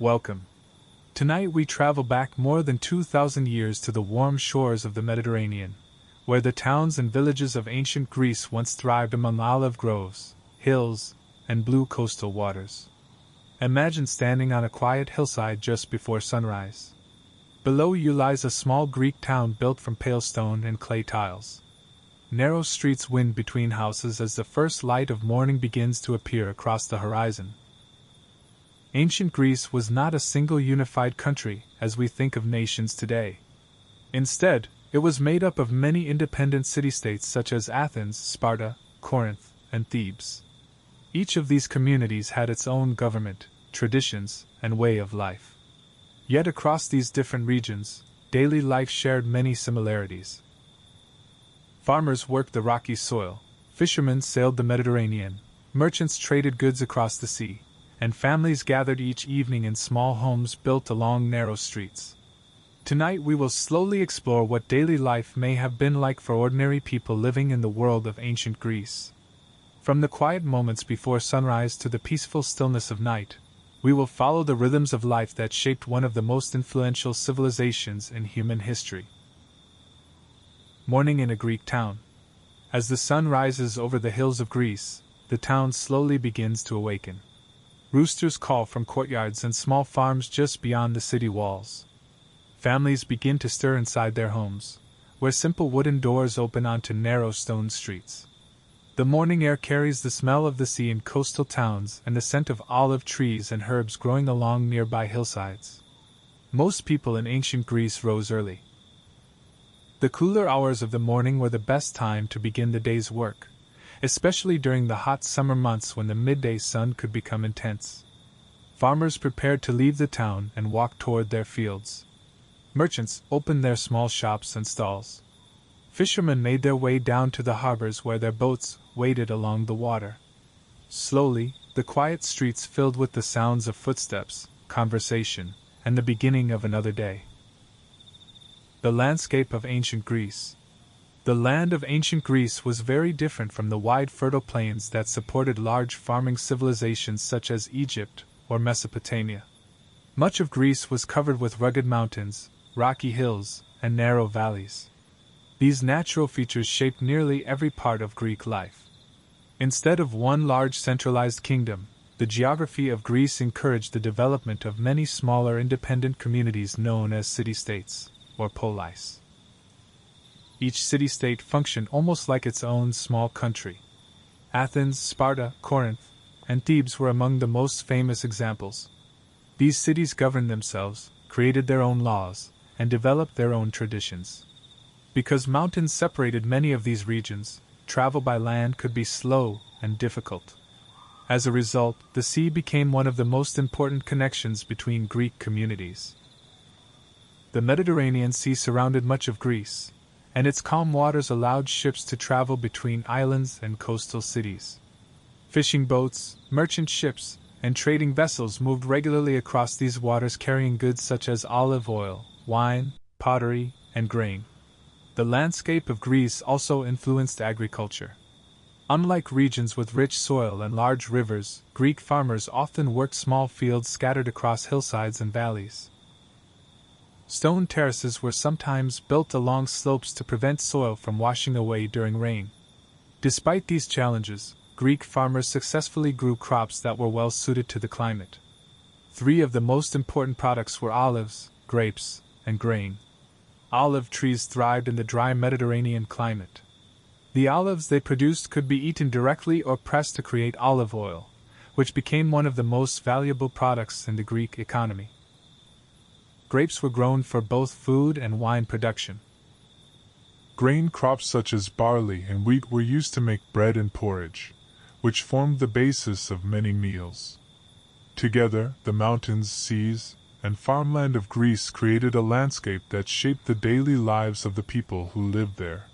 Welcome. Tonight we travel back more than 2,000 years to the warm shores of the Mediterranean, where the towns and villages of ancient Greece once thrived among olive groves, hills, and blue coastal waters. Imagine standing on a quiet hillside just before sunrise. Below you lies a small Greek town built from pale stone and clay tiles. Narrow streets wind between houses as the first light of morning begins to appear across the horizon. Ancient Greece was not a single unified country as we think of nations today. Instead, it was made up of many independent city-states such as Athens, Sparta, Corinth, and Thebes. Each of these communities had its own government, traditions, and way of life. Yet across these different regions, daily life shared many similarities. Farmers worked the rocky soil, fishermen sailed the Mediterranean, merchants traded goods across the sea, and families gathered each evening in small homes built along narrow streets. Tonight we will slowly explore what daily life may have been like for ordinary people living in the world of ancient Greece. From the quiet moments before sunrise to the peaceful stillness of night, we will follow the rhythms of life that shaped one of the most influential civilizations in human history. Morning in a Greek town. As the sun rises over the hills of Greece, the town slowly begins to awaken. Roosters call from courtyards and small farms just beyond the city walls. Families begin to stir inside their homes, where simple wooden doors open onto narrow stone streets. The morning air carries the smell of the sea in coastal towns and the scent of olive trees and herbs growing along nearby hillsides. Most people in ancient Greece rose early. The cooler hours of the morning were the best time to begin the day's work, especially during the hot summer months when the midday sun could become intense. Farmers prepared to leave the town and walk toward their fields. Merchants opened their small shops and stalls. Fishermen made their way down to the harbors where their boats waited along the water. Slowly, the quiet streets filled with the sounds of footsteps, conversation, and the beginning of another day. The landscape of ancient Greece. The land of ancient Greece was very different from the wide fertile plains that supported large farming civilizations such as Egypt or Mesopotamia. Much of Greece was covered with rugged mountains, rocky hills, and narrow valleys. These natural features shaped nearly every part of Greek life. Instead of one large centralized kingdom, the geography of Greece encouraged the development of many smaller independent communities known as city-states, or polis. Each city-state functioned almost like its own small country. Athens, Sparta, Corinth, and Thebes were among the most famous examples. These cities governed themselves, created their own laws, and developed their own traditions. Because mountains separated many of these regions, travel by land could be slow and difficult. As a result, the sea became one of the most important connections between Greek communities. The Mediterranean Sea surrounded much of Greece, and its calm waters allowed ships to travel between islands and coastal cities. Fishing boats, merchant ships, and trading vessels moved regularly across these waters carrying goods such as olive oil, wine, pottery, and grain. The landscape of Greece also influenced agriculture. Unlike regions with rich soil and large rivers, Greek farmers often worked small fields scattered across hillsides and valleys. Stone terraces were sometimes built along slopes to prevent soil from washing away during rain. Despite these challenges, Greek farmers successfully grew crops that were well suited to the climate. Three of the most important products were olives, grapes, and grain. Olive trees thrived in the dry Mediterranean climate. The olives they produced could be eaten directly or pressed to create olive oil, which became one of the most valuable products in the Greek economy. Grapes were grown for both food and wine production. Grain crops such as barley and wheat were used to make bread and porridge, which formed the basis of many meals. Together, the mountains, seas, and farmland of Greece created a landscape that shaped the daily lives of the people who lived there.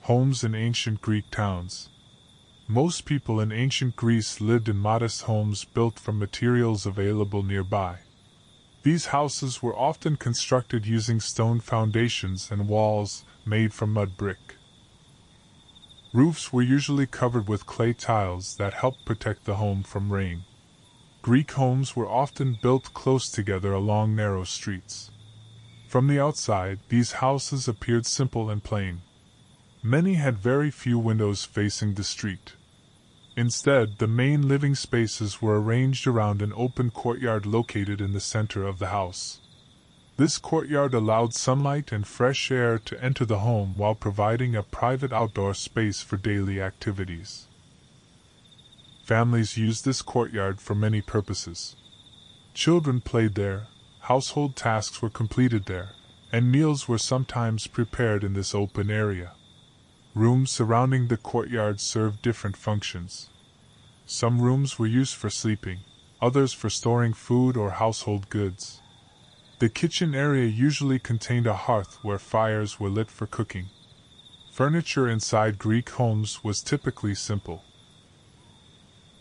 Homes in ancient Greek towns. Most people in ancient Greece lived in modest homes built from materials available nearby. These houses were often constructed using stone foundations and walls made from mud brick. Roofs were usually covered with clay tiles that helped protect the home from rain. Greek homes were often built close together along narrow streets. From the outside, these houses appeared simple and plain. Many had very few windows facing the street. Instead, the main living spaces were arranged around an open courtyard located in the center of the house. This courtyard allowed sunlight and fresh air to enter the home while providing a private outdoor space for daily activities. Families used this courtyard for many purposes. Children played there, household tasks were completed there, and meals were sometimes prepared in this open area. Rooms surrounding the courtyard served different functions. Some rooms were used for sleeping, others for storing food or household goods. The kitchen area usually contained a hearth where fires were lit for cooking. Furniture inside Greek homes was typically simple.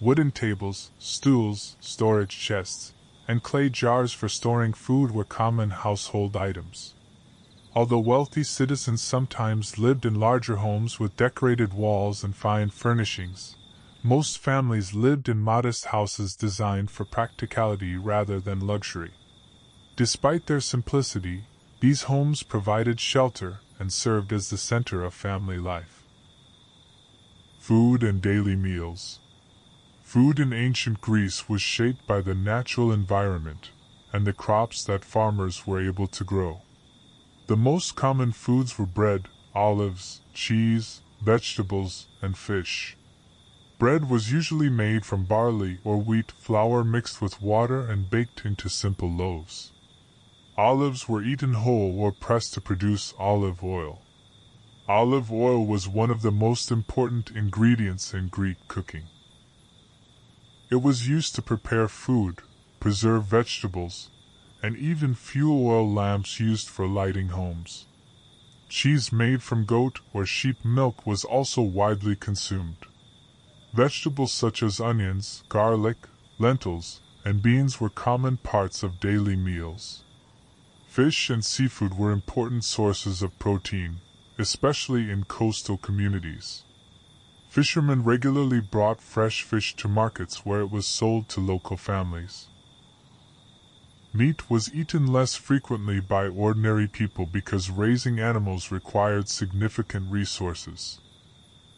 Wooden tables, stools, storage chests, and clay jars for storing food were common household items. Although wealthy citizens sometimes lived in larger homes with decorated walls and fine furnishings, most families lived in modest houses designed for practicality rather than luxury. Despite their simplicity, these homes provided shelter and served as the center of family life. Food and daily meals. Food in ancient Greece was shaped by the natural environment and the crops that farmers were able to grow. The most common foods were bread, olives, cheese, vegetables, and fish. Bread was usually made from barley or wheat flour mixed with water and baked into simple loaves. Olives were eaten whole or pressed to produce olive oil. Olive oil was one of the most important ingredients in Greek cooking. It was used to prepare food, preserve vegetables, and even fuel oil lamps used for lighting homes. Cheese made from goat or sheep milk was also widely consumed. Vegetables such as onions, garlic, lentils, and beans were common parts of daily meals. Fish and seafood were important sources of protein, especially in coastal communities. Fishermen regularly brought fresh fish to markets where it was sold to local families. Meat was eaten less frequently by ordinary people because raising animals required significant resources.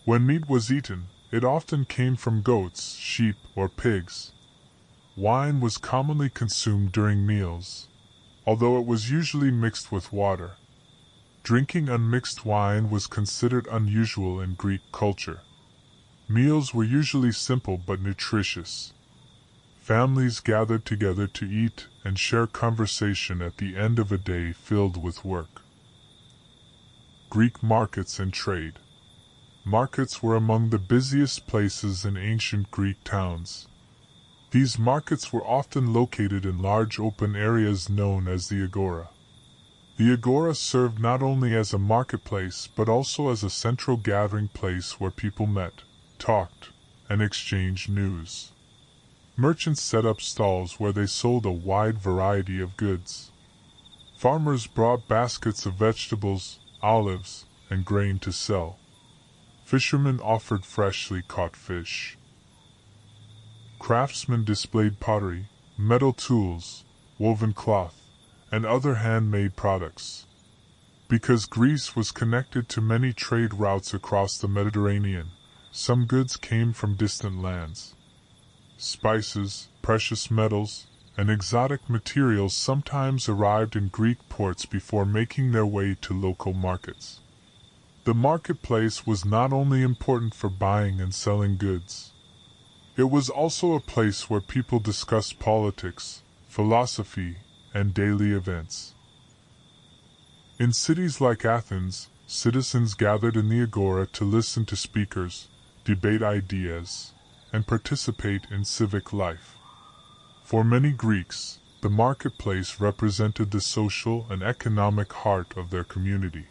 When meat was eaten, it often came from goats, sheep, or pigs. Wine was commonly consumed during meals, although it was usually mixed with water. Drinking unmixed wine was considered unusual in Greek culture. Meals were usually simple but nutritious. Families gathered together to eat and share conversation at the end of a day filled with work. Greek markets and trade. Markets were among the busiest places in ancient Greek towns. These markets were often located in large open areas known as the agora. The agora served not only as a marketplace but also as a central gathering place where people met, talked, and exchanged news. Merchants set up stalls where they sold a wide variety of goods. Farmers brought baskets of vegetables, olives, and grain to sell. Fishermen offered freshly caught fish. Craftsmen displayed pottery, metal tools, woven cloth, and other handmade products. Because Greece was connected to many trade routes across the Mediterranean, some goods came from distant lands. Spices, precious metals, and exotic materials sometimes arrived in Greek ports before making their way to local markets. The marketplace was not only important for buying and selling goods. It was also a place where people discussed politics, philosophy, and daily events. In cities like Athens, citizens gathered in the agora to listen to speakers, debate ideas, and participate in civic life. For many Greeks, the marketplace represented the social and economic heart of their community.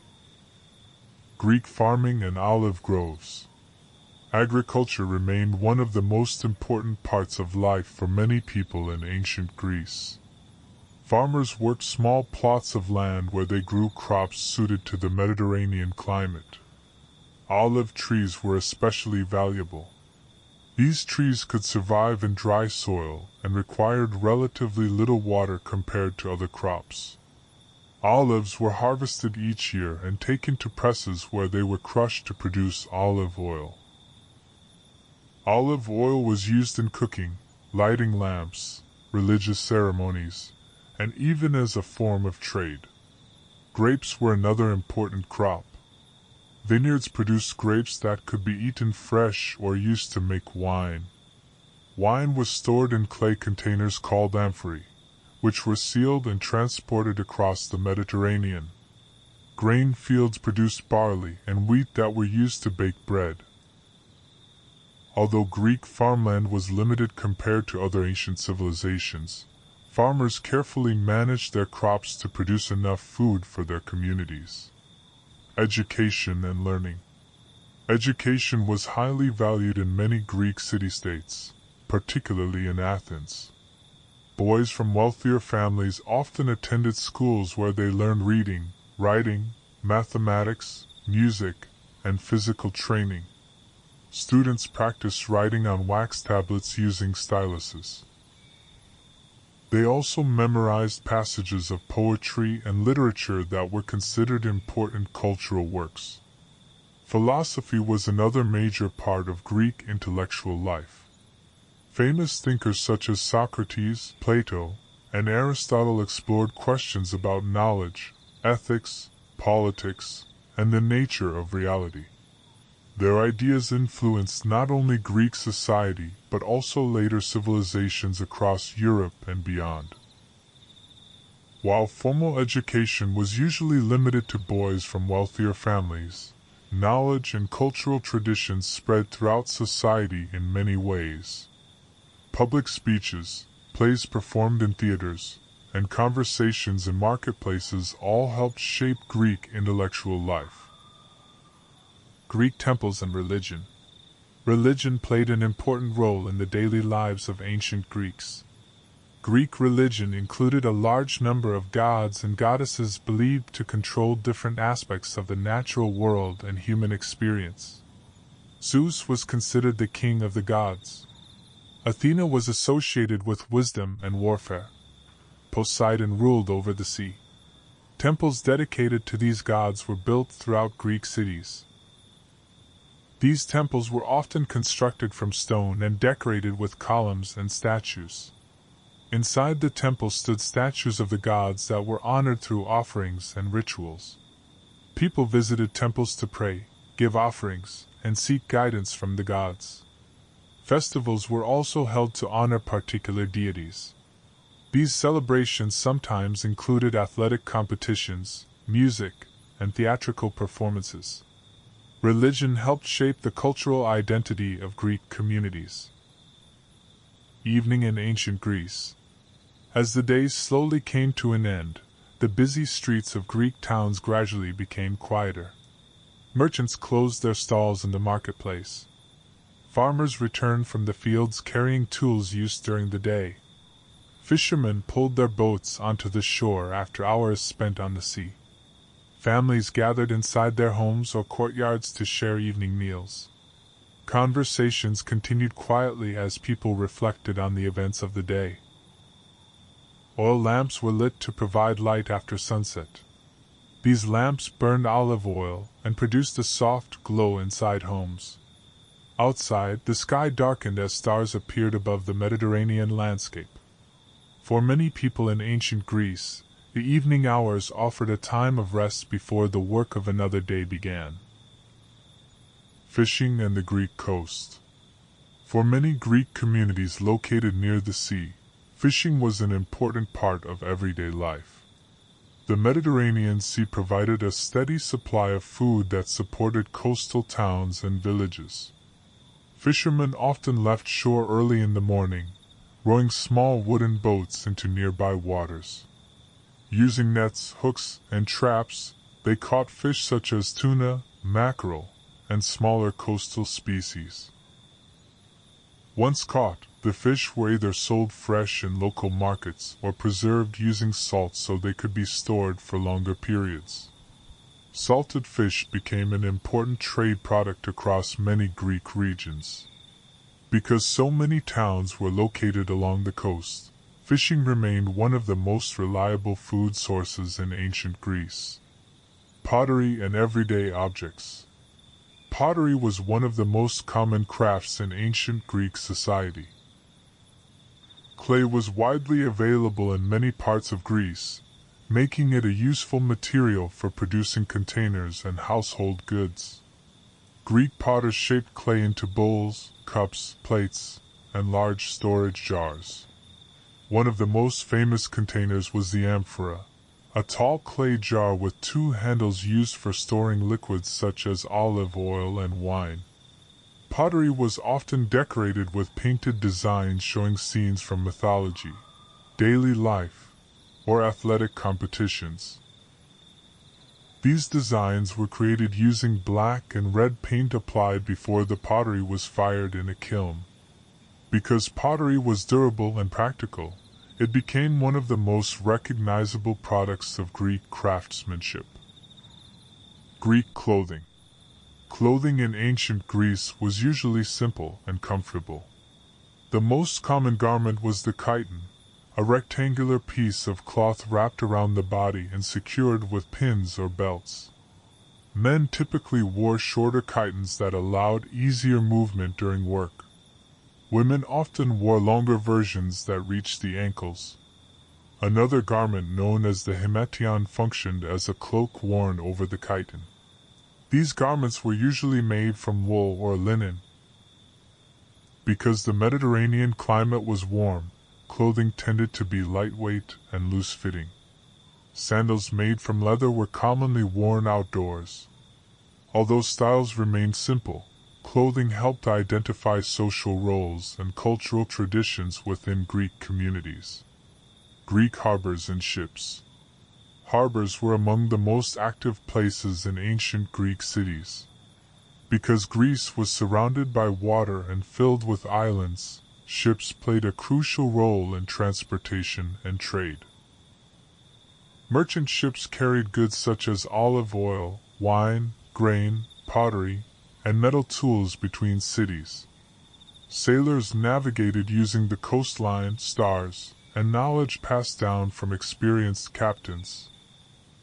Greek farming and olive groves. Agriculture remained one of the most important parts of life for many people in ancient Greece. Farmers worked small plots of land where they grew crops suited to the Mediterranean climate. Olive trees were especially valuable. These trees could survive in dry soil and required relatively little water compared to other crops. Olives were harvested each year and taken to presses where they were crushed to produce olive oil. Olive oil was used in cooking, lighting lamps, religious ceremonies, and even as a form of trade. Grapes were another important crop. Vineyards produced grapes that could be eaten fresh or used to make wine. Wine was stored in clay containers called amphorae, which were sealed and transported across the Mediterranean. Grain fields produced barley and wheat that were used to bake bread. Although Greek farmland was limited compared to other ancient civilizations, farmers carefully managed their crops to produce enough food for their communities. Education and learning. Education was highly valued in many Greek city-states, particularly in Athens. Boys from wealthier families often attended schools where they learned reading, writing, mathematics, music, and physical training. Students practiced writing on wax tablets using styluses. They also memorized passages of poetry and literature that were considered important cultural works. Philosophy was another major part of Greek intellectual life. Famous thinkers such as Socrates, Plato, and Aristotle explored questions about knowledge, ethics, politics, and the nature of reality. Their ideas influenced not only Greek society but also later civilizations across Europe and beyond. While formal education was usually limited to boys from wealthier families, knowledge and cultural traditions spread throughout society in many ways. Public speeches, plays performed in theaters, and conversations in marketplaces all helped shape Greek intellectual life. Greek temples and religion. Religion played an important role in the daily lives of ancient Greeks. Greek religion included a large number of gods and goddesses believed to control different aspects of the natural world and human experience. Zeus was considered the king of the gods. Athena was associated with wisdom and warfare. Poseidon ruled over the sea. Temples dedicated to these gods were built throughout Greek cities. These temples were often constructed from stone and decorated with columns and statues. Inside the temple stood statues of the gods that were honored through offerings and rituals. People visited temples to pray, give offerings, and seek guidance from the gods. Festivals were also held to honor particular deities. These celebrations sometimes included athletic competitions, music, and theatrical performances. Religion helped shape the cultural identity of Greek communities. Evening in ancient Greece. As the days slowly came to an end, the busy streets of Greek towns gradually became quieter. Merchants closed their stalls in the marketplace. Farmers returned from the fields carrying tools used during the day. Fishermen pulled their boats onto the shore after hours spent on the sea. Families gathered inside their homes or courtyards to share evening meals. Conversations continued quietly as people reflected on the events of the day. Oil lamps were lit to provide light after sunset. These lamps burned olive oil and produced a soft glow inside homes. Outside, the sky darkened as stars appeared above the Mediterranean landscape. For many people in ancient Greece, the evening hours offered a time of rest before the work of another day began. Fishing and the Greek coast. For many Greek communities located near the sea, fishing was an important part of everyday life. The Mediterranean Sea provided a steady supply of food that supported coastal towns and villages. Fishermen often left shore early in the morning, rowing small wooden boats into nearby waters. Using nets, hooks, and traps, they caught fish such as tuna, mackerel, and smaller coastal species. Once caught, the fish were either sold fresh in local markets or preserved using salt so they could be stored for longer periods. Salted fish became an important trade product across many Greek regions. Because so many towns were located along the coast, fishing remained one of the most reliable food sources in ancient Greece. Pottery and everyday objects. Pottery was one of the most common crafts in ancient Greek society. Clay was widely available in many parts of Greece, making it a useful material for producing containers and household goods. Greek potters shaped clay into bowls, cups, plates, and large storage jars. One of the most famous containers was the amphora, a tall clay jar with two handles used for storing liquids such as olive oil and wine. Pottery was often decorated with painted designs showing scenes from mythology, daily life, or athletic competitions. These designs were created using black and red paint applied before the pottery was fired in a kiln. Because pottery was durable and practical, it became one of the most recognizable products of Greek craftsmanship. Greek clothing. Clothing in ancient Greece was usually simple and comfortable. The most common garment was the chiton, a rectangular piece of cloth wrapped around the body and secured with pins or belts. Men typically wore shorter chitons that allowed easier movement during work. Women often wore longer versions that reached the ankles. Another garment known as the himation functioned as a cloak worn over the chiton. These garments were usually made from wool or linen. Because the Mediterranean climate was warm, clothing tended to be lightweight and loose-fitting. Sandals made from leather were commonly worn outdoors. Although styles remained simple, clothing helped identify social roles and cultural traditions within Greek communities. Greek harbors and ships. Harbors were among the most active places in ancient Greek cities. Because Greece was surrounded by water and filled with islands, ships played a crucial role in transportation and trade. Merchant ships carried goods such as olive oil, wine, grain, pottery, and metal tools between cities. Sailors navigated using the coastline, stars, and knowledge passed down from experienced captains.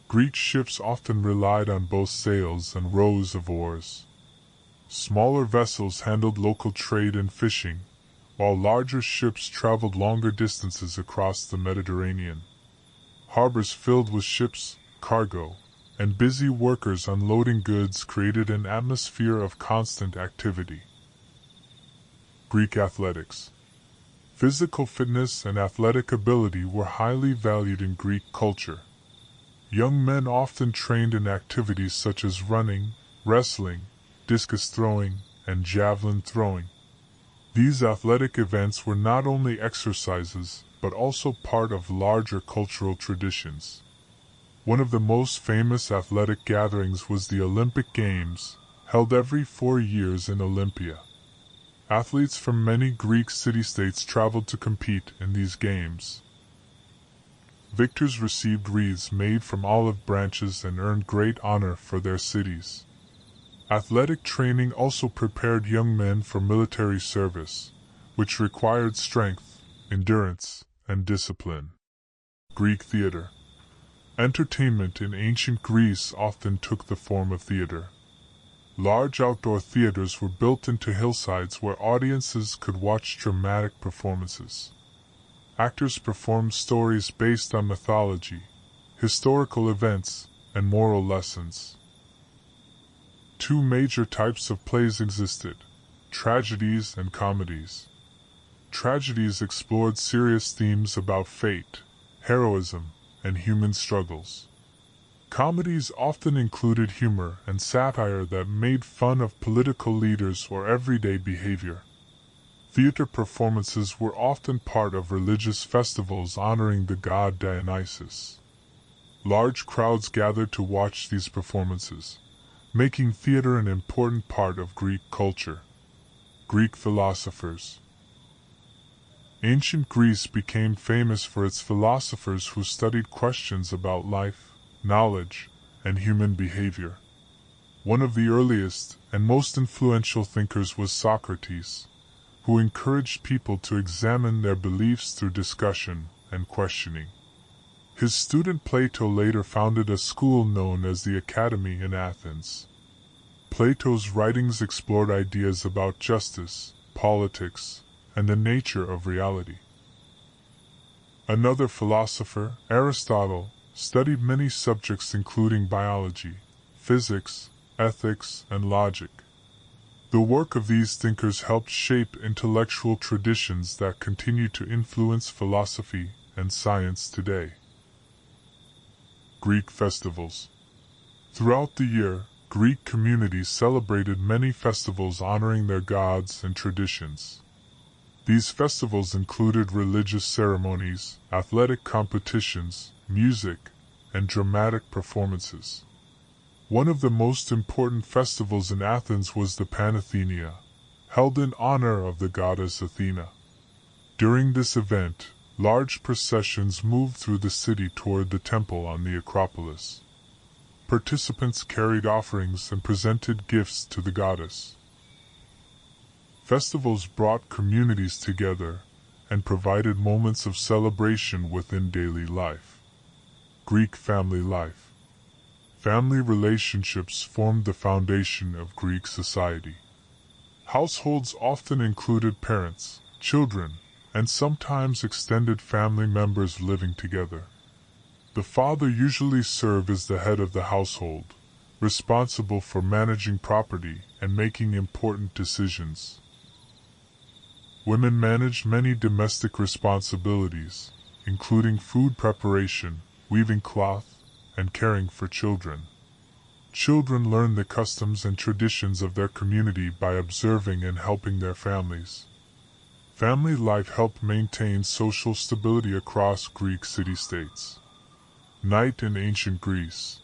Greek ships often relied on both sails and rows of oars. Smaller vessels handled local trade and fishing, while larger ships traveled longer distances across the Mediterranean. Harbors filled with ships, cargo, and busy workers unloading goods created an atmosphere of constant activity. Greek athletics. Physical fitness and athletic ability were highly valued in Greek culture. Young men often trained in activities such as running, wrestling, discus throwing, and javelin throwing. These athletic events were not only exercises, but also part of larger cultural traditions. One of the most famous athletic gatherings was the Olympic Games, held every 4 years in Olympia. Athletes from many Greek city-states traveled to compete in these games. Victors received wreaths made from olive branches and earned great honor for their cities. Athletic training also prepared young men for military service, which required strength, endurance, and discipline. Greek theater. Entertainment in ancient Greece often took the form of theater. Large outdoor theaters were built into hillsides where audiences could watch dramatic performances. Actors performed stories based on mythology, historical events, and moral lessons. Two major types of plays existed: tragedies and comedies. Tragedies explored serious themes about fate, heroism, and human struggles. Comedies often included humor and satire that made fun of political leaders or everyday behavior. Theater performances were often part of religious festivals honoring the god Dionysus. Large crowds gathered to watch these performances, making theater an important part of Greek culture. Greek philosophers. Ancient Greece became famous for its philosophers who studied questions about life, knowledge, and human behavior. One of the earliest and most influential thinkers was Socrates, who encouraged people to examine their beliefs through discussion and questioning. His student Plato later founded a school known as the Academy in Athens. Plato's writings explored ideas about justice, politics, and the nature of reality. Another philosopher, Aristotle, studied many subjects including biology, physics, ethics, and logic. The work of these thinkers helped shape intellectual traditions that continue to influence philosophy and science today. Greek festivals. Throughout the year, Greek communities celebrated many festivals honoring their gods and traditions. These festivals included religious ceremonies, athletic competitions, music, and dramatic performances. One of the most important festivals in Athens was the Panathenea, held in honor of the goddess Athena. During this event, large processions moved through the city toward the temple on the Acropolis. Participants carried offerings and presented gifts to the goddess. Festivals brought communities together and provided moments of celebration within daily life. Greek family life. Family relationships formed the foundation of Greek society. Households often included parents, children, and sometimes extended family members living together. The father usually served as the head of the household, responsible for managing property and making important decisions. Women managed many domestic responsibilities, including food preparation, weaving cloth, and caring for children. Children learned the customs and traditions of their community by observing and helping their families. Family life helped maintain social stability across Greek city-states. Night in ancient Greece.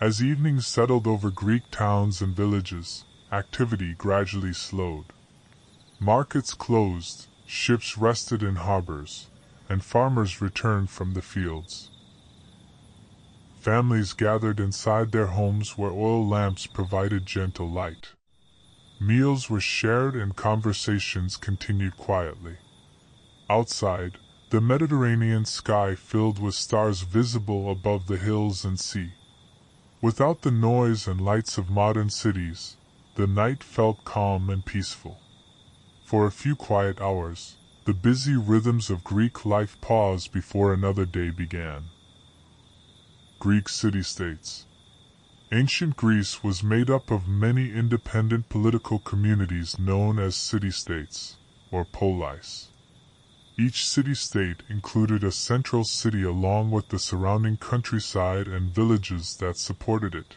As evenings settled over Greek towns and villages, activity gradually slowed. Markets closed, ships rested in harbors, and farmers returned from the fields. Families gathered inside their homes where oil lamps provided gentle light. Meals were shared and conversations continued quietly. Outside, the Mediterranean sky filled with stars visible above the hills and sea. Without the noise and lights of modern cities, the night felt calm and peaceful. For a few quiet hours, the busy rhythms of Greek life paused before another day began. Greek city-states. Ancient Greece was made up of many independent political communities known as city-states, or polis. Each city-state included a central city along with the surrounding countryside and villages that supported it.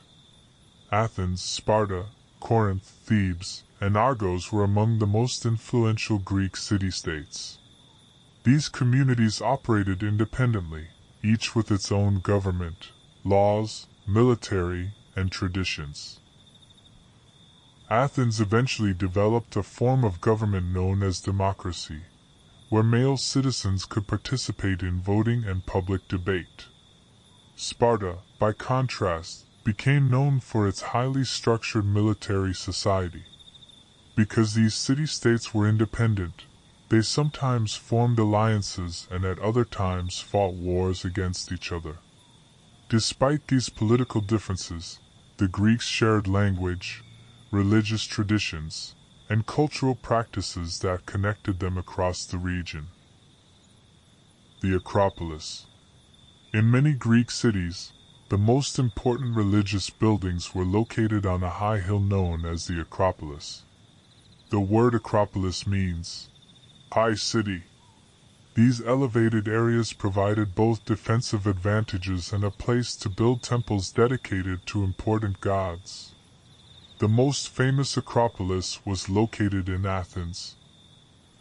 Athens, Sparta, Corinth, Thebes, and Argos were among the most influential Greek city-states. These communities operated independently, each with its own government, laws, military, and traditions. Athens eventually developed a form of government known as democracy, where male citizens could participate in voting and public debate. Sparta, by contrast, became known for its highly structured military society. Because these city-states were independent, they sometimes formed alliances and at other times fought wars against each other. Despite these political differences, the Greeks shared language, religious traditions, and cultural practices that connected them across the region. The Acropolis. In many Greek cities, the most important religious buildings were located on a high hill known as the Acropolis. The word Acropolis means high city. These elevated areas provided both defensive advantages and a place to build temples dedicated to important gods. The most famous Acropolis was located in Athens.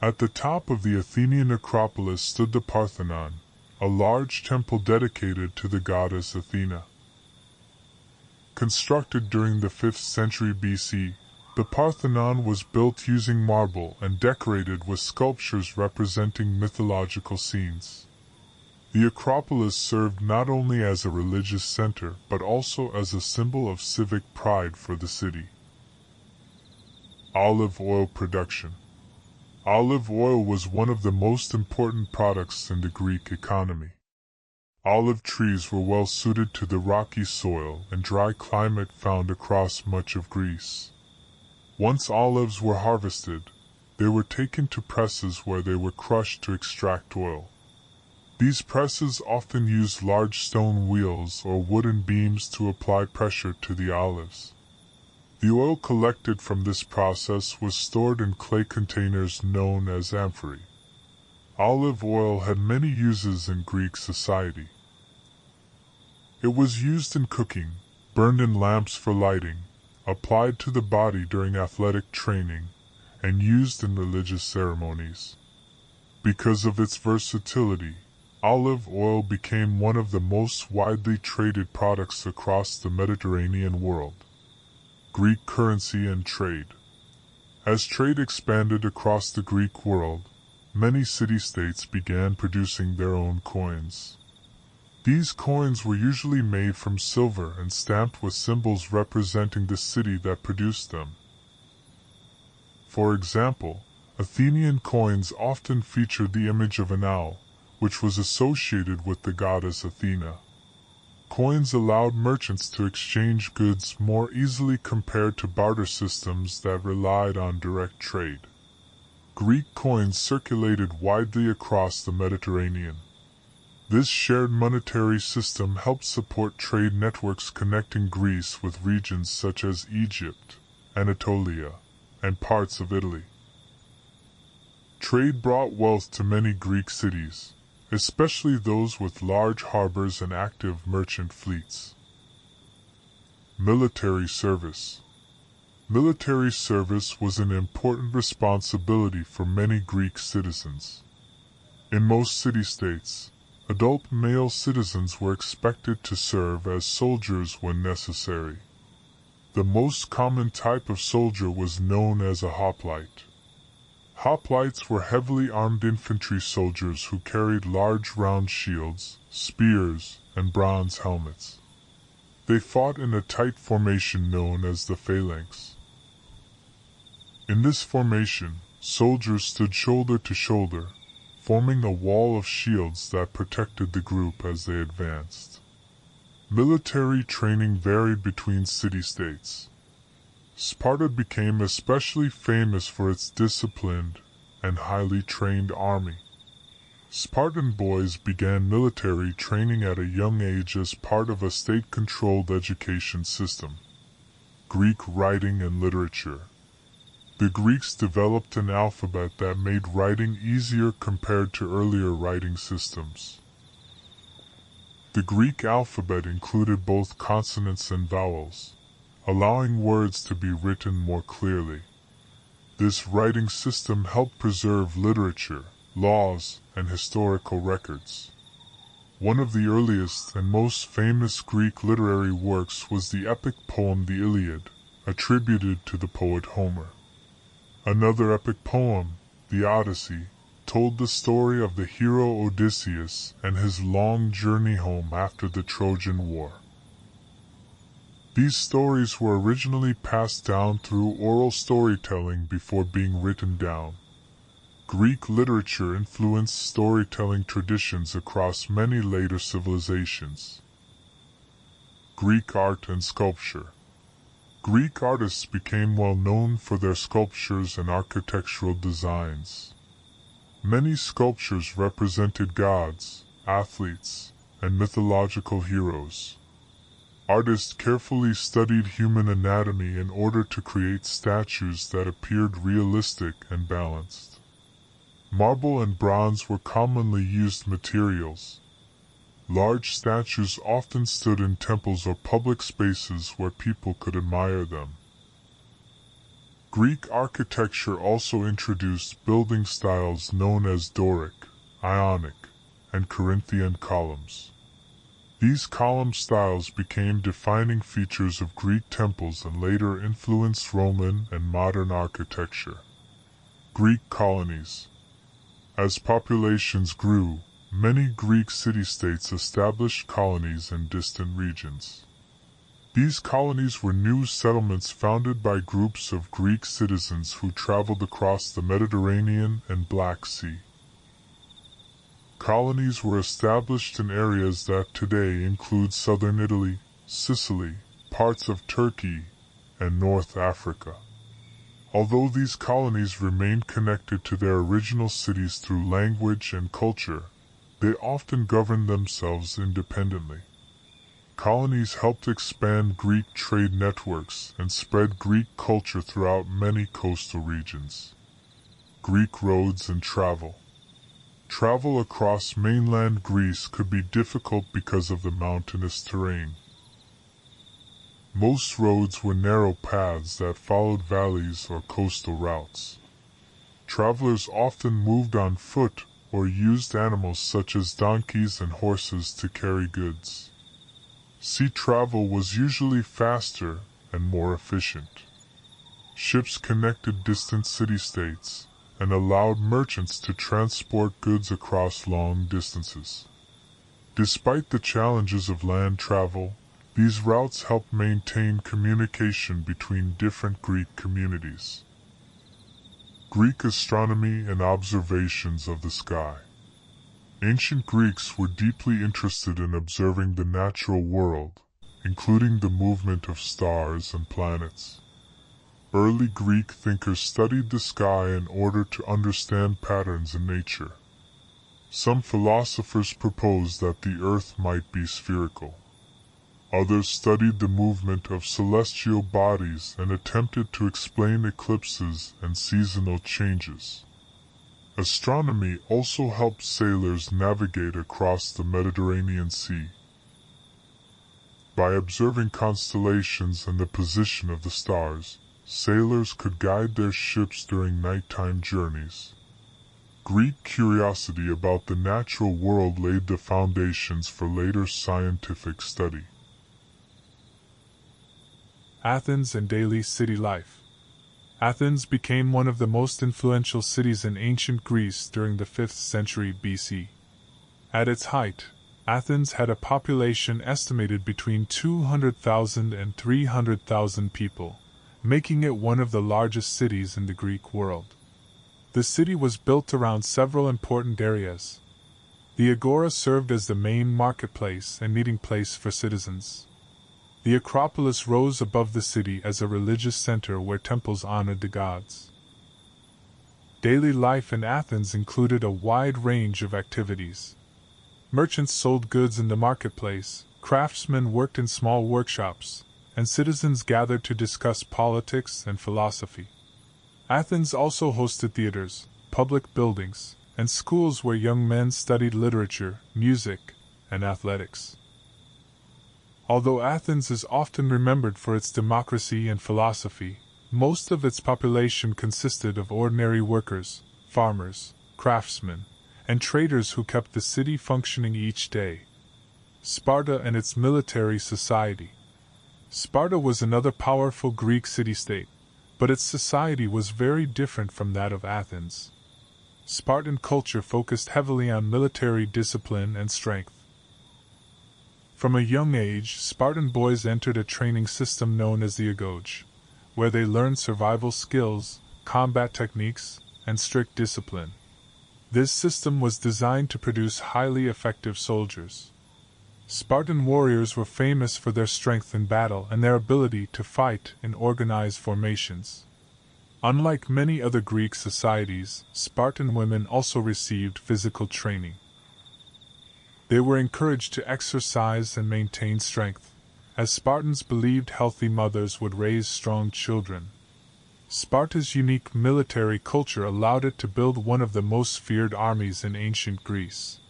At the top of the Athenian Acropolis stood the Parthenon, a large temple dedicated to the goddess Athena. Constructed during the 5th century BC, the Parthenon was built using marble and decorated with sculptures representing mythological scenes. The Acropolis served not only as a religious center but also as a symbol of civic pride for the city. Olive oil production. Olive oil was one of the most important products in the Greek economy. Olive trees were well suited to the rocky soil and dry climate found across much of Greece. Once olives were harvested, they were taken to presses where they were crushed to extract oil. These presses often used large stone wheels or wooden beams to apply pressure to the olives. The oil collected from this process was stored in clay containers known as amphorae. Olive oil had many uses in Greek society. It was used in cooking, burned in lamps for lighting, applied to the body during athletic training, and used in religious ceremonies. Because of its versatility, olive oil became one of the most widely traded products across the Mediterranean world. Greek currency and trade. As trade expanded across the Greek world, many city-states began producing their own coins. These coins were usually made from silver and stamped with symbols representing the city that produced them. For example, Athenian coins often featured the image of an owl, which was associated with the goddess Athena. Coins allowed merchants to exchange goods more easily compared to barter systems that relied on direct trade. Greek coins circulated widely across the Mediterranean. This shared monetary system helped support trade networks connecting Greece with regions such as Egypt, Anatolia, and parts of Italy. Trade brought wealth to many Greek cities, especially those with large harbors and active merchant fleets. Military service. Military service was an important responsibility for many Greek citizens. In most city-states, adult male citizens were expected to serve as soldiers when necessary. The most common type of soldier was known as a hoplite. Hoplites were heavily armed infantry soldiers who carried large round shields, spears, and bronze helmets. They fought in a tight formation known as the phalanx. In this formation, soldiers stood shoulder to shoulder, forming a wall of shields that protected the group as they advanced. Military training varied between city-states. Sparta became especially famous for its disciplined and highly trained army. Spartan boys began military training at a young age as part of a state-controlled education system. Greek writing and literature. The Greeks developed an alphabet that made writing easier compared to earlier writing systems. The Greek alphabet included both consonants and vowels, allowing words to be written more clearly. This writing system helped preserve literature, laws, and historical records. One of the earliest and most famous Greek literary works was the epic poem The Iliad, attributed to the poet Homer. Another epic poem, the Odyssey, told the story of the hero Odysseus and his long journey home after the Trojan War. These stories were originally passed down through oral storytelling before being written down. Greek literature influenced storytelling traditions across many later civilizations. Greek art and sculpture. Greek artists became well known for their sculptures and architectural designs. Many sculptures represented gods, athletes, and mythological heroes. Artists carefully studied human anatomy in order to create statues that appeared realistic and balanced. Marble and bronze were commonly used materials. Large statues often stood in temples or public spaces where people could admire them. Greek architecture also introduced building styles known as Doric, Ionic, and Corinthian columns. These column styles became defining features of Greek temples and later influenced Roman and modern architecture. Greek colonies. As populations grew, many Greek city-states established colonies in distant regions. These colonies were new settlements founded by groups of Greek citizens who traveled across the Mediterranean and Black Sea. Colonies were established in areas that today include southern Italy, Sicily, parts of Turkey, and North Africa. Although these colonies remained connected to their original cities through language and culture, they often governed themselves independently. Colonies helped expand Greek trade networks and spread Greek culture throughout many coastal regions. Greek roads and travel. Travel across mainland Greece could be difficult because of the mountainous terrain. Most roads were narrow paths that followed valleys or coastal routes. Travelers often moved on foot or used animals such as donkeys and horses to carry goods. Sea travel was usually faster and more efficient. Ships connected distant city-states and allowed merchants to transport goods across long distances. Despite the challenges of land travel, these routes helped maintain communication between different Greek communities. Greek astronomy and observations of the sky. Ancient Greeks were deeply interested in observing the natural world, including the movement of stars and planets. Early Greek thinkers studied the sky in order to understand patterns in nature. Some philosophers proposed that the earth might be spherical. Others studied the movement of celestial bodies and attempted to explain eclipses and seasonal changes. Astronomy also helped sailors navigate across the Mediterranean Sea. By observing constellations and the position of the stars, sailors could guide their ships during nighttime journeys. Greek curiosity about the natural world laid the foundations for later scientific study. Athens and daily city life. Athens became one of the most influential cities in ancient Greece during the 5th century BC. At its height, Athens had a population estimated between 200,000 and 300,000 people, making it one of the largest cities in the Greek world. The city was built around several important areas. The Agora served as the main marketplace and meeting place for citizens. The Acropolis rose above the city as a religious center where temples honored the gods. Daily life in Athens included a wide range of activities. Merchants sold goods in the marketplace, craftsmen worked in small workshops, and citizens gathered to discuss politics and philosophy. Athens also hosted theaters, public buildings, and schools where young men studied literature, music, and athletics. Although Athens is often remembered for its democracy and philosophy, most of its population consisted of ordinary workers, farmers, craftsmen, and traders who kept the city functioning each day. Sparta and its military society. Sparta was another powerful Greek city-state, but its society was very different from that of Athens. Spartan culture focused heavily on military discipline and strength. From a young age, Spartan boys entered a training system known as the Agoge, where they learned survival skills, combat techniques, and strict discipline. This system was designed to produce highly effective soldiers. Spartan warriors were famous for their strength in battle and their ability to fight in organized formations. Unlike many other Greek societies, Spartan women also received physical training. They were encouraged to exercise and maintain strength, as Spartans believed healthy mothers would raise strong children. Sparta's unique military culture allowed it to build one of the most feared armies in ancient Greece.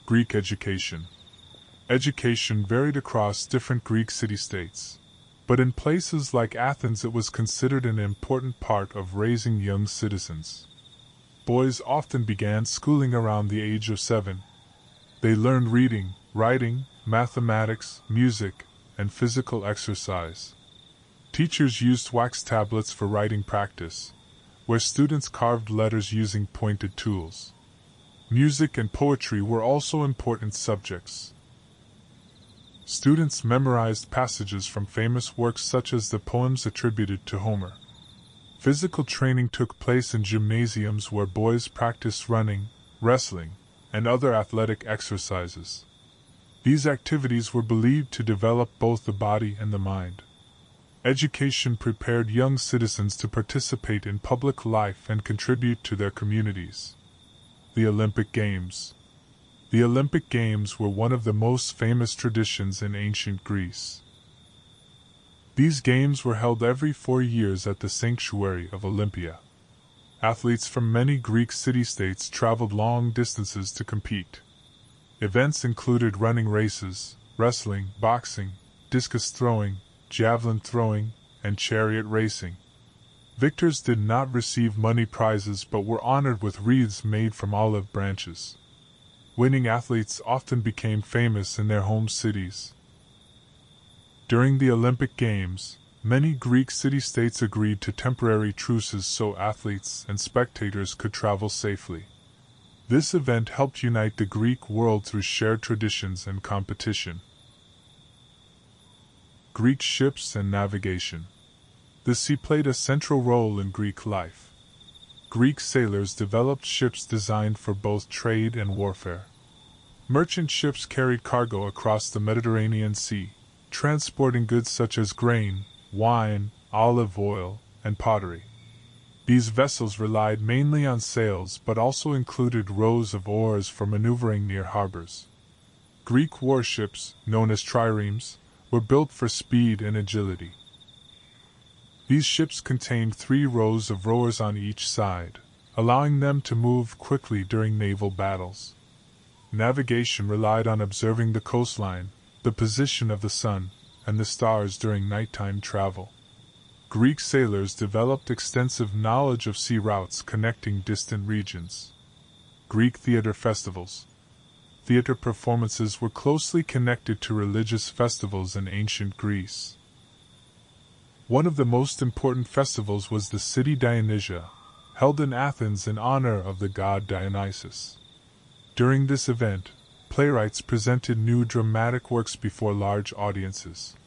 Greek education. Education varied across different Greek city-states, but in places like Athens it was considered an important part of raising young citizens. Boys often began schooling around the age of 7. They learned reading, writing, mathematics, music, and physical exercise. Teachers used wax tablets for writing practice, where students carved letters using pointed tools. Music and poetry were also important subjects. Students memorized passages from famous works such as the poems attributed to Homer. Physical training took place in gymnasiums where boys practiced running, wrestling, and other athletic exercises. These activities were believed to develop both the body and the mind. Education prepared young citizens to participate in public life and contribute to their communities. The Olympic Games. The Olympic Games were one of the most famous traditions in ancient Greece. These games were held every 4 years at the sanctuary of Olympia. Athletes from many Greek city-states traveled long distances to compete. Events included running races, wrestling, boxing, discus throwing, javelin throwing, and chariot racing. Victors did not receive money prizes but were honored with wreaths made from olive branches. Winning athletes often became famous in their home cities. During the Olympic Games, many Greek city-states agreed to temporary truces so athletes and spectators could travel safely. This event helped unite the Greek world through shared traditions and competition. Greek ships and navigation. The sea played a central role in Greek life. Greek sailors developed ships designed for both trade and warfare. Merchant ships carried cargo across the Mediterranean Sea, transporting goods such as grain, wine, olive oil, and pottery. These vessels relied mainly on sails but also included rows of oars for maneuvering near harbors. Greek warships, known as triremes, were built for speed and agility. These ships contained 3 rows of rowers on each side, allowing them to move quickly during naval battles. Navigation relied on observing the coastline, the position of the sun, and the stars during nighttime travel. Greek sailors developed extensive knowledge of sea routes connecting distant regions. Greek theater festivals. Theater performances were closely connected to religious festivals in ancient Greece. One of the most important festivals was the city Dionysia, held in Athens in honor of the god Dionysus. During this event, playwrights presented new dramatic works before large audiences.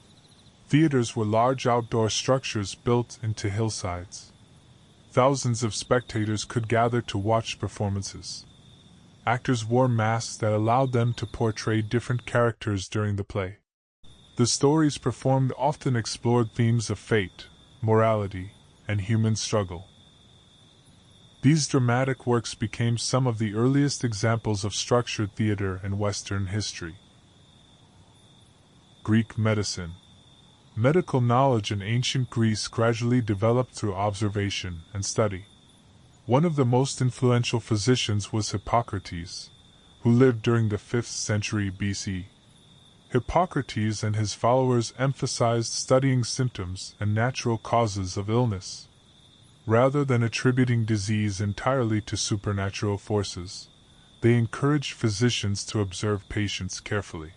Theaters were large outdoor structures built into hillsides. Thousands of spectators could gather to watch performances. Actors wore masks that allowed them to portray different characters during the play. The stories performed often explored themes of fate, morality, and human struggle. These dramatic works became some of the earliest examples of structured theater in Western history. Greek medicine. Medical knowledge in ancient Greece gradually developed through observation and study. One of the most influential physicians was Hippocrates, who lived during the 5th century BC. Hippocrates and his followers emphasized studying symptoms and natural causes of illness. Rather than attributing disease entirely to supernatural forces, they encouraged physicians to observe patients carefully.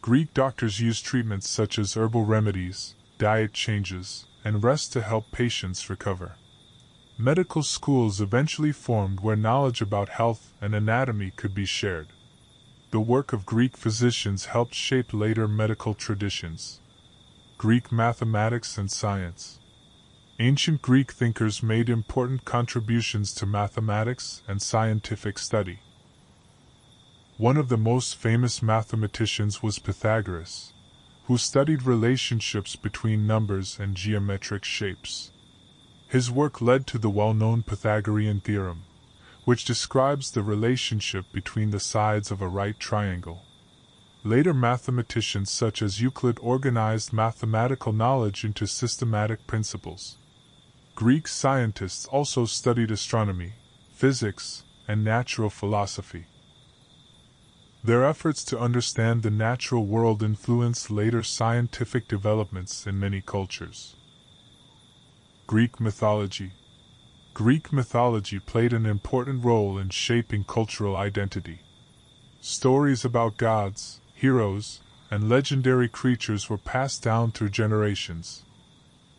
Greek doctors used treatments such as herbal remedies, diet changes, and rest to help patients recover. Medical schools eventually formed where knowledge about health and anatomy could be shared. The work of Greek physicians helped shape later medical traditions. Greek mathematics and science. Ancient Greek thinkers made important contributions to mathematics and scientific study. One of the most famous mathematicians was Pythagoras, who studied relationships between numbers and geometric shapes. His work led to the well-known Pythagorean theorem, which describes the relationship between the sides of a right triangle. Later mathematicians such as Euclid organized mathematical knowledge into systematic principles. Greek scientists also studied astronomy, physics, and natural philosophy. Their efforts to understand the natural world influenced later scientific developments in many cultures. Greek mythology. Greek mythology played an important role in shaping cultural identity. Stories about gods, heroes, and legendary creatures were passed down through generations.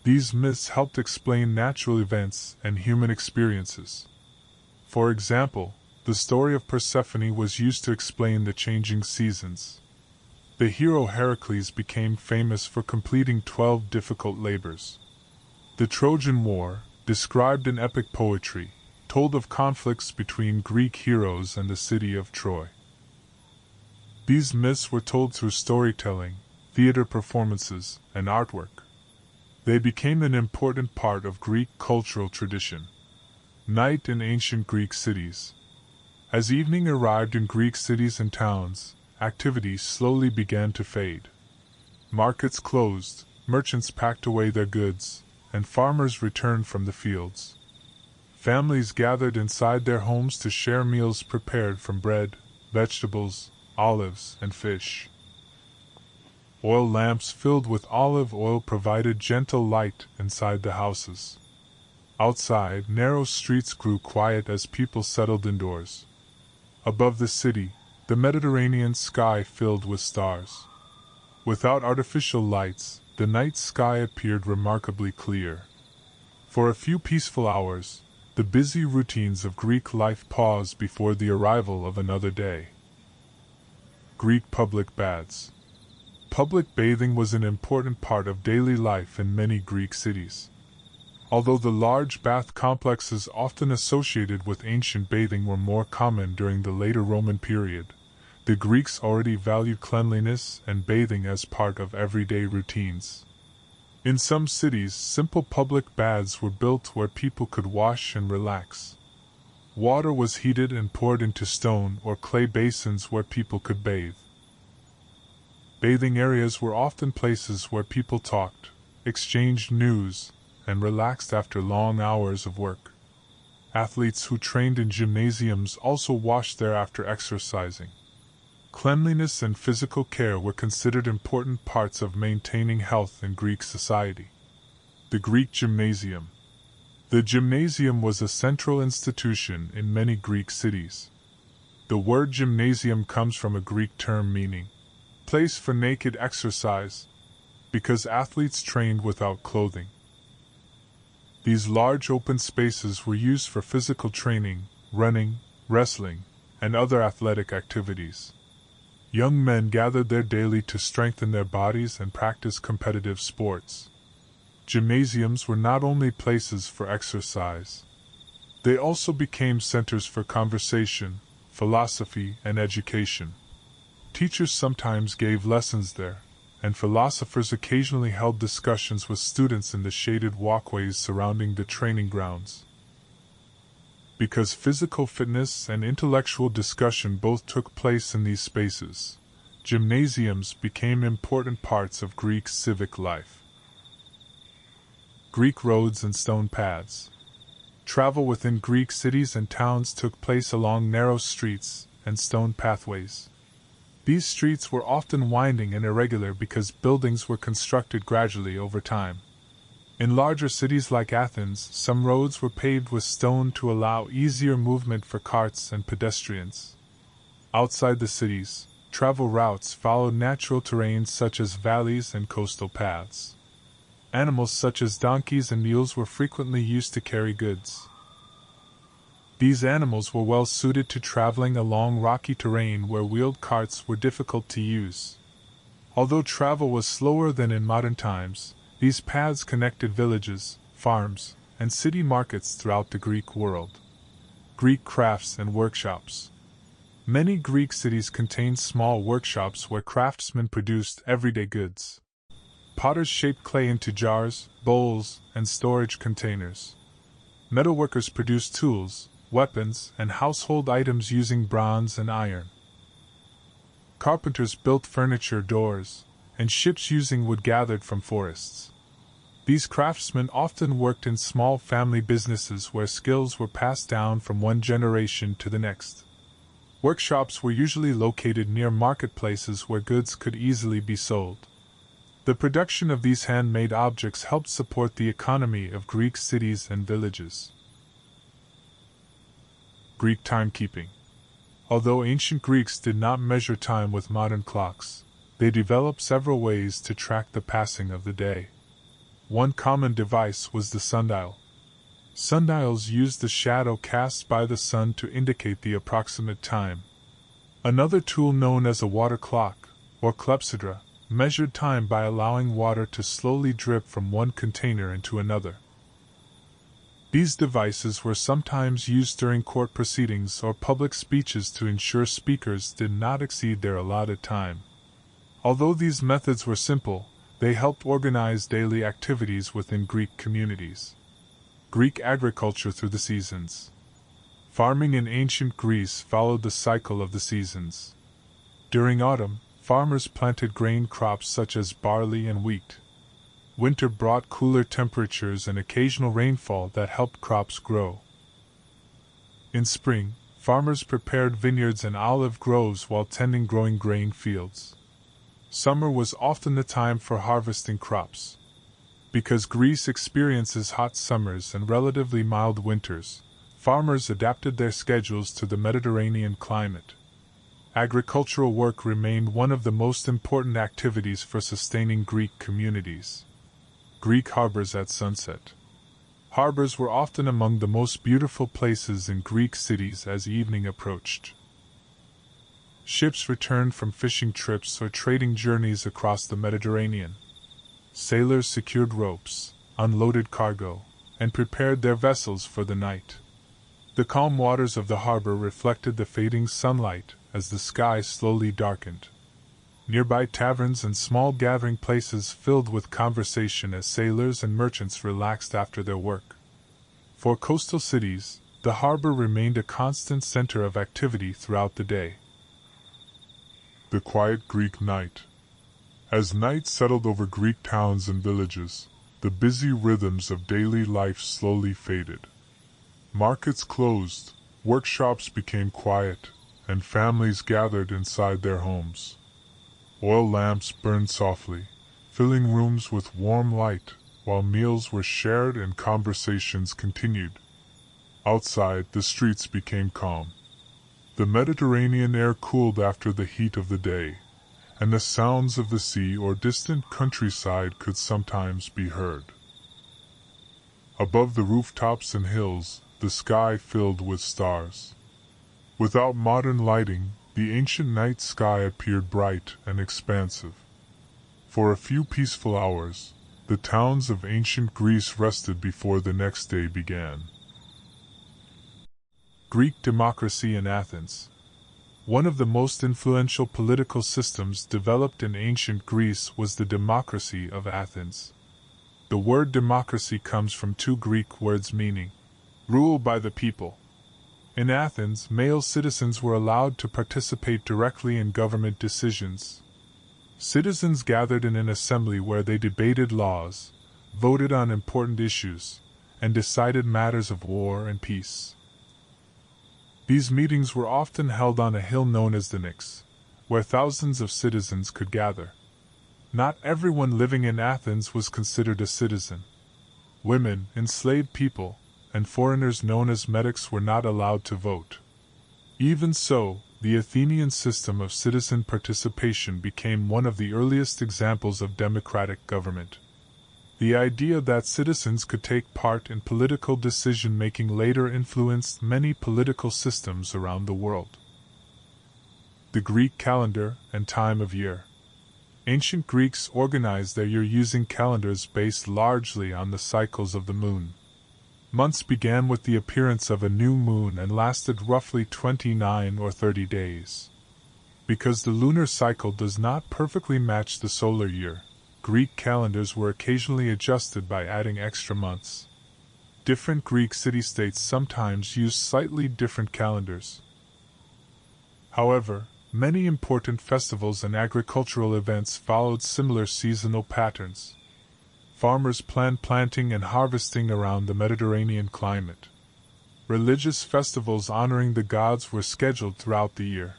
These myths helped explain natural events and human experiences. For example, the story of Persephone was used to explain the changing seasons. The hero Heracles became famous for completing 12 difficult labors. The Trojan War, described in epic poetry, told of conflicts between Greek heroes and the city of Troy. These myths were told through storytelling, theater performances, and artwork. They became an important part of Greek cultural tradition. Night in ancient Greek cities. As evening arrived in Greek cities and towns, activities slowly began to fade. Markets closed, merchants packed away their goods, and farmers returned from the fields. Families gathered inside their homes to share meals prepared from bread, vegetables, olives, and fish. Oil lamps filled with olive oil provided gentle light inside the houses. Outside, narrow streets grew quiet as people settled indoors. Above the city, the Mediterranean sky filled with stars. Without artificial lights, the night sky appeared remarkably clear. For a few peaceful hours, the busy routines of Greek life paused before the arrival of another day. Greek public baths. Public bathing was an important part of daily life in many Greek cities. Although the large bath complexes often associated with ancient bathing were more common during the later Roman period, the Greeks already valued cleanliness and bathing as part of everyday routines. In some cities, simple public baths were built where people could wash and relax. Water was heated and poured into stone or clay basins where people could bathe. Bathing areas were often places where people talked, exchanged news, and relaxed after long hours of work. Athletes who trained in gymnasiums also washed there after exercising. Cleanliness and physical care were considered important parts of maintaining health in Greek society. The Greek Gymnasium. The gymnasium was a central institution in many Greek cities. The word gymnasium comes from a Greek term meaning place for naked exercise, because athletes trained without clothing. These large open spaces were used for physical training, running, wrestling, and other athletic activities. Young men gathered there daily to strengthen their bodies and practice competitive sports. Gymnasiums were not only places for exercise. They also became centers for conversation, philosophy, and education. Teachers sometimes gave lessons there, and philosophers occasionally held discussions with students in the shaded walkways surrounding the training grounds. Because physical fitness and intellectual discussion both took place in these spaces, gymnasiums became important parts of Greek civic life. Greek roads and stone paths. Travel within Greek cities and towns took place along narrow streets and stone pathways. These streets were often winding and irregular because buildings were constructed gradually over time. In larger cities like Athens, some roads were paved with stone to allow easier movement for carts and pedestrians. Outside the cities, travel routes followed natural terrains such as valleys and coastal paths. Animals such as donkeys and mules were frequently used to carry goods. These animals were well suited to traveling along rocky terrain where wheeled carts were difficult to use. Although travel was slower than in modern times, these paths connected villages, farms, and city markets throughout the Greek world. Greek crafts and workshops. Many Greek cities contained small workshops where craftsmen produced everyday goods. Potters shaped clay into jars, bowls, and storage containers. Metalworkers produced tools, weapons, and household items using bronze and iron. Carpenters built furniture, doors, and ships using wood gathered from forests. These craftsmen often worked in small family businesses where skills were passed down from one generation to the next. Workshops were usually located near marketplaces where goods could easily be sold. The production of these handmade objects helped support the economy of Greek cities and villages. Greek timekeeping. Although ancient Greeks did not measure time with modern clocks, they developed several ways to track the passing of the day. One common device was the sundial. Sundials used the shadow cast by the sun to indicate the approximate time. Another tool known as a water clock or clepsydra, measured time by allowing water to slowly drip from one container into another. These devices were sometimes used during court proceedings or public speeches to ensure speakers did not exceed their allotted time. Although these methods were simple, they helped organize daily activities within Greek communities. Greek agriculture through the seasons. Farming in ancient Greece followed the cycle of the seasons. During autumn, farmers planted grain crops such as barley and wheat. Winter brought cooler temperatures and occasional rainfall that helped crops grow. In spring, farmers prepared vineyards and olive groves while tending growing grain fields. Summer was often the time for harvesting crops. Because Greece experiences hot summers and relatively mild winters, farmers adapted their schedules to the Mediterranean climate. Agricultural work remained one of the most important activities for sustaining Greek communities. Greek harbors at sunset. Harbors were often among the most beautiful places in Greek cities as evening approached. Ships returned from fishing trips or trading journeys across the Mediterranean. Sailors secured ropes, unloaded cargo, and prepared their vessels for the night. The calm waters of the harbor reflected the fading sunlight as the sky slowly darkened. Nearby taverns and small gathering places filled with conversation as sailors and merchants relaxed after their work. For coastal cities, the harbor remained a constant center of activity throughout the day. The quiet Greek night. As night settled over Greek towns and villages, the busy rhythms of daily life slowly faded. Markets closed, workshops became quiet, and families gathered inside their homes. Oil lamps burned softly, filling rooms with warm light, while meals were shared and conversations continued. Outside, the streets became calm. The Mediterranean air cooled after the heat of the day, and the sounds of the sea or distant countryside could sometimes be heard. Above the rooftops and hills, the sky filled with stars. Without modern lighting, the ancient night sky appeared bright and expansive. For a few peaceful hours, the towns of ancient Greece rested before the next day began. Greek democracy in Athens. One of the most influential political systems developed in ancient Greece was the democracy of Athens. The word democracy comes from two Greek words meaning rule by the people. In Athens, male citizens were allowed to participate directly in government decisions. Citizens gathered in an assembly where they debated laws, voted on important issues, and decided matters of war and peace. These meetings were often held on a hill known as the Nix, where thousands of citizens could gather. Not everyone living in Athens was considered a citizen. Women, enslaved people, and foreigners known as metics were not allowed to vote. Even so, the Athenian system of citizen participation became one of the earliest examples of democratic government. The idea that citizens could take part in political decision-making later influenced many political systems around the world. The Greek calendar and time of year. Ancient Greeks organized their year using calendars based largely on the cycles of the moon. Months began with the appearance of a new moon and lasted roughly 29 or 30 days. Because the lunar cycle does not perfectly match the solar year, Greek calendars were occasionally adjusted by adding extra months. Different Greek city-states sometimes used slightly different calendars. However, many important festivals and agricultural events followed similar seasonal patterns. Farmers planned planting and harvesting around the Mediterranean climate. Religious festivals honoring the gods were scheduled throughout the year.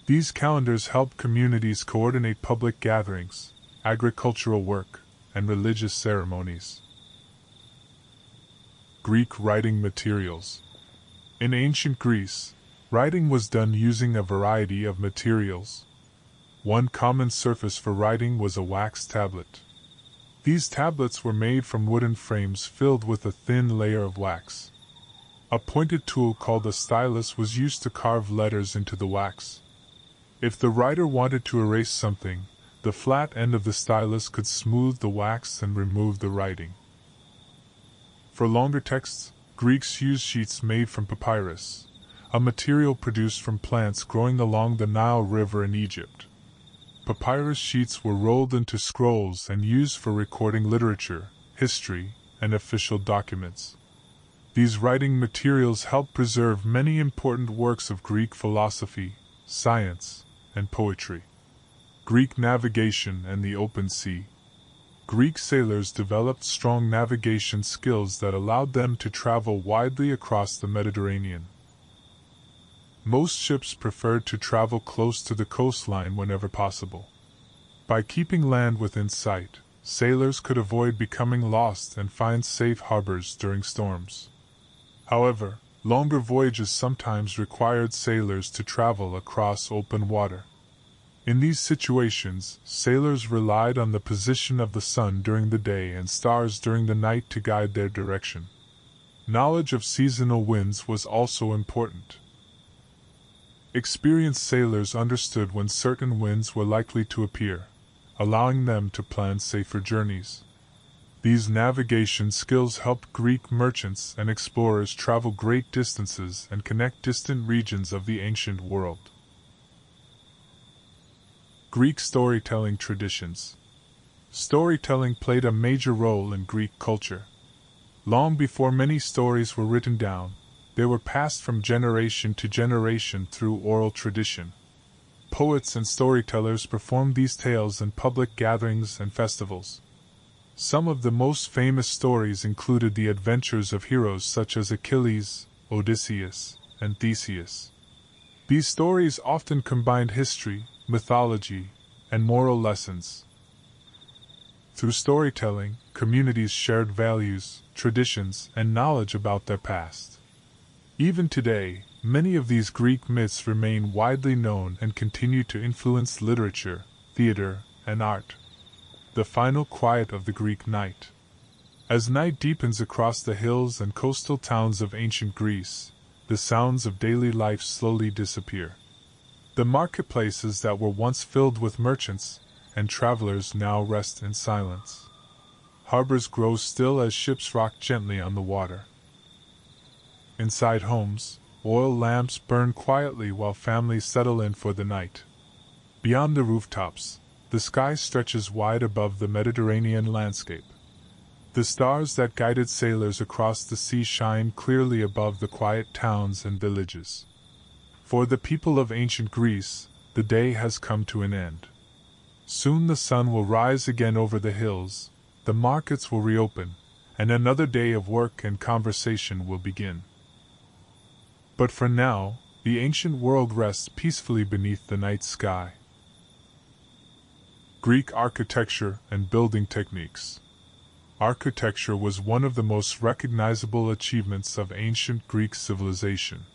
These calendars helped communities coordinate public gatherings, agricultural work, and religious ceremonies. Greek writing materials. In ancient Greece, writing was done using a variety of materials. One common surface for writing was a wax tablet. These tablets were made from wooden frames filled with a thin layer of wax. A pointed tool called a stylus was used to carve letters into the wax. If the writer wanted to erase something, the flat end of the stylus could smooth the wax and remove the writing. For longer texts, Greeks used sheets made from papyrus, a material produced from plants growing along the Nile River in Egypt. Papyrus sheets were rolled into scrolls and used for recording literature, history, and official documents. These writing materials helped preserve many important works of Greek philosophy, science, and poetry. Greek navigation and the open sea. Greek sailors developed strong navigation skills that allowed them to travel widely across the Mediterranean. Most ships preferred to travel close to the coastline whenever possible. By keeping land within sight, sailors could avoid becoming lost and find safe harbors during storms. However, longer voyages sometimes required sailors to travel across open water. In these situations, sailors relied on the position of the sun during the day and stars during the night to guide their direction. Knowledge of seasonal winds was also important. Experienced sailors understood when certain winds were likely to appear, allowing them to plan safer journeys. These navigation skills helped Greek merchants and explorers travel great distances and connect distant regions of the ancient world. Greek storytelling traditions. Storytelling played a major role in Greek culture. Long before many stories were written down, they were passed from generation to generation through oral tradition. Poets and storytellers performed these tales in public gatherings and festivals. Some of the most famous stories included the adventures of heroes such as Achilles, Odysseus, and Theseus. These stories often combined history, mythology, and moral lessons. Through storytelling, communities shared values, traditions, and knowledge about their past. Even today, many of these Greek myths remain widely known and continue to influence literature, theater, and art. The final quiet of the Greek night. As night deepens across the hills and coastal towns of ancient Greece, the sounds of daily life slowly disappear. The marketplaces that were once filled with merchants and travelers now rest in silence. Harbors grow still as ships rock gently on the water. Inside homes, oil lamps burn quietly while families settle in for the night. Beyond the rooftops, the sky stretches wide above the Mediterranean landscape. The stars that guided sailors across the sea shine clearly above the quiet towns and villages. For the people of ancient Greece, the day has come to an end. Soon the sun will rise again over the hills, the markets will reopen, and another day of work and conversation will begin. But for now, the ancient world rests peacefully beneath the night sky. Greek architecture and building techniques. Architecture was one of the most recognizable achievements of ancient Greek civilization.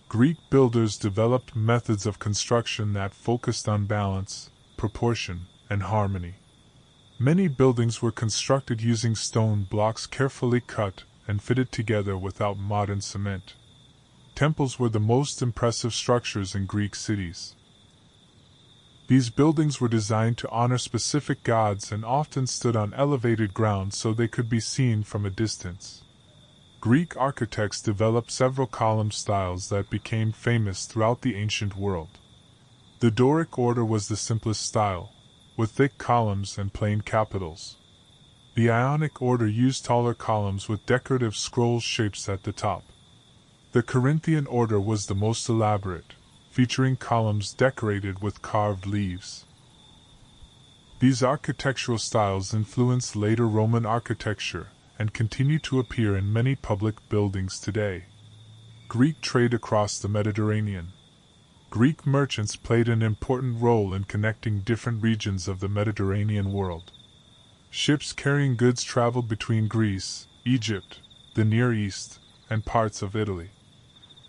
Greek builders developed methods of construction that focused on balance, proportion, and harmony. Many buildings were constructed using stone blocks carefully cut and fitted together without modern cement. Temples were the most impressive structures in Greek cities. These buildings were designed to honor specific gods and often stood on elevated ground so they could be seen from a distance. Greek architects developed several column styles that became famous throughout the ancient world. The Doric order was the simplest style, with thick columns and plain capitals. The Ionic order used taller columns with decorative scroll shapes at the top. The Corinthian order was the most elaborate, featuring columns decorated with carved leaves. These architectural styles influenced later Roman architecture and continue to appear in many public buildings today. Greek trade across the Mediterranean. Greek merchants played an important role in connecting different regions of the Mediterranean world. Ships carrying goods traveled between Greece, Egypt, the Near East, and parts of Italy.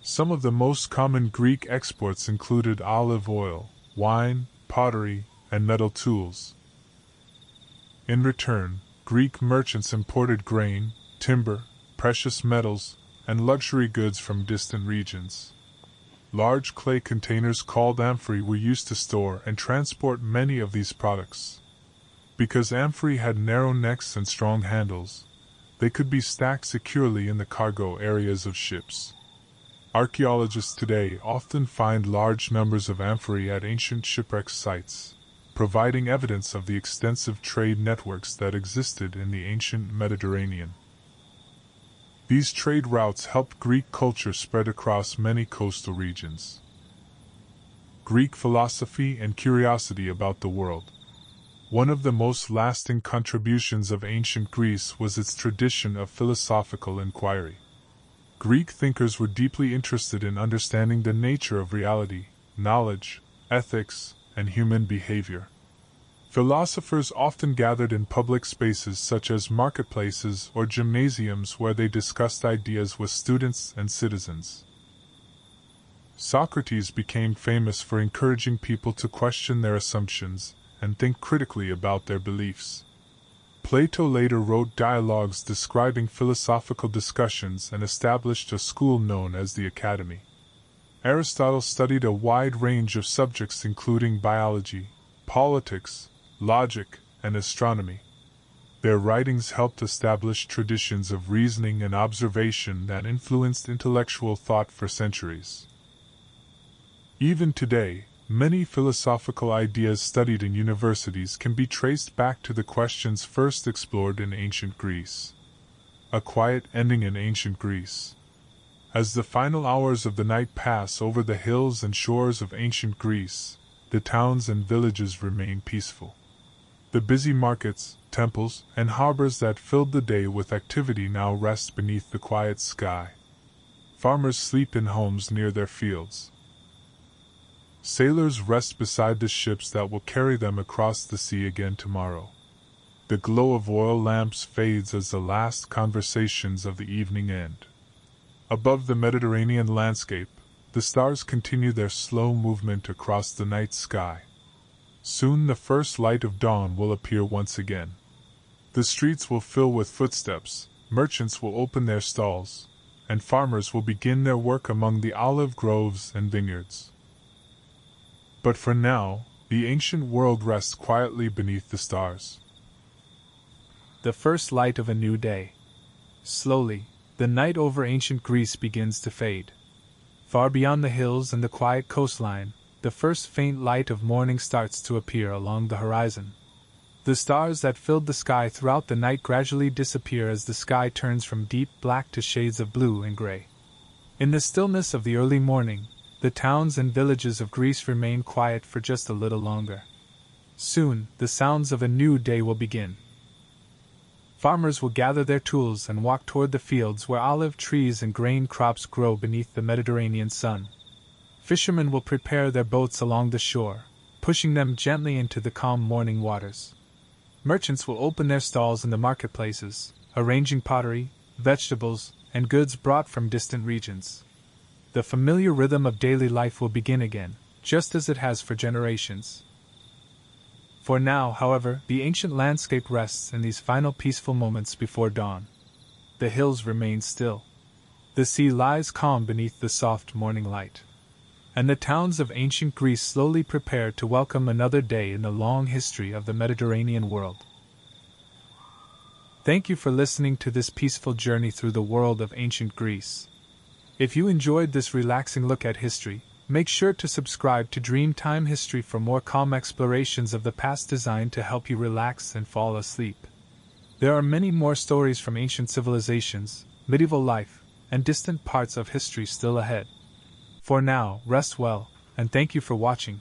Some of the most common Greek exports included olive oil, wine, pottery, and metal tools. In return, Greek merchants imported grain, timber, precious metals, and luxury goods from distant regions. Large clay containers called amphorae were used to store and transport many of these products. Because amphorae had narrow necks and strong handles, they could be stacked securely in the cargo areas of ships. Archaeologists today often find large numbers of amphorae at ancient shipwreck sites, providing evidence of the extensive trade networks that existed in the ancient Mediterranean. These trade routes helped Greek culture spread across many coastal regions. Greek philosophy and curiosity about the world. One of the most lasting contributions of ancient Greece was its tradition of philosophical inquiry. Greek thinkers were deeply interested in understanding the nature of reality, knowledge, ethics, and human behavior. Philosophers often gathered in public spaces such as marketplaces or gymnasiums where they discussed ideas with students and citizens. Socrates became famous for encouraging people to question their assumptions and think critically about their beliefs. Plato later wrote dialogues describing philosophical discussions and established a school known as the Academy. Aristotle studied a wide range of subjects including biology, politics, logic, and astronomy. Their writings helped establish traditions of reasoning and observation that influenced intellectual thought for centuries. Even today, many philosophical ideas studied in universities can be traced back to the questions first explored in ancient Greece. A quiet ending in ancient Greece. As the final hours of the night pass over the hills and shores of ancient Greece, the towns and villages remain peaceful. The busy markets, temples, and harbors that filled the day with activity now rest beneath the quiet sky. Farmers sleep in homes near their fields. Sailors rest beside the ships that will carry them across the sea again tomorrow. The glow of oil lamps fades as the last conversations of the evening end. Above the Mediterranean landscape, the stars continue their slow movement across the night sky. Soon the first light of dawn will appear once again. The streets will fill with footsteps, merchants will open their stalls, and farmers will begin their work among the olive groves and vineyards. But for now, the ancient world rests quietly beneath the stars. The first light of a new day. Slowly, the night over ancient Greece begins to fade. Far beyond the hills and the quiet coastline, the first faint light of morning starts to appear along the horizon. The stars that filled the sky throughout the night gradually disappear as the sky turns from deep black to shades of blue and gray. In the stillness of the early morning, the towns and villages of Greece remain quiet for just a little longer. Soon, the sounds of a new day will begin. Farmers will gather their tools and walk toward the fields where olive trees and grain crops grow beneath the Mediterranean sun. Fishermen will prepare their boats along the shore, pushing them gently into the calm morning waters. Merchants will open their stalls in the marketplaces, arranging pottery, vegetables, and goods brought from distant regions. The familiar rhythm of daily life will begin again, just as it has for generations. For now, however, the ancient landscape rests in these final peaceful moments before dawn. The hills remain still. The sea lies calm beneath the soft morning light. And the towns of ancient Greece slowly prepare to welcome another day in the long history of the Mediterranean world. Thank you for listening to this peaceful journey through the world of ancient Greece. If you enjoyed this relaxing look at history, make sure to subscribe to Dreamtime History for more calm explorations of the past designed to help you relax and fall asleep. There are many more stories from ancient civilizations, medieval life, and distant parts of history still ahead. For now, rest well, and thank you for watching.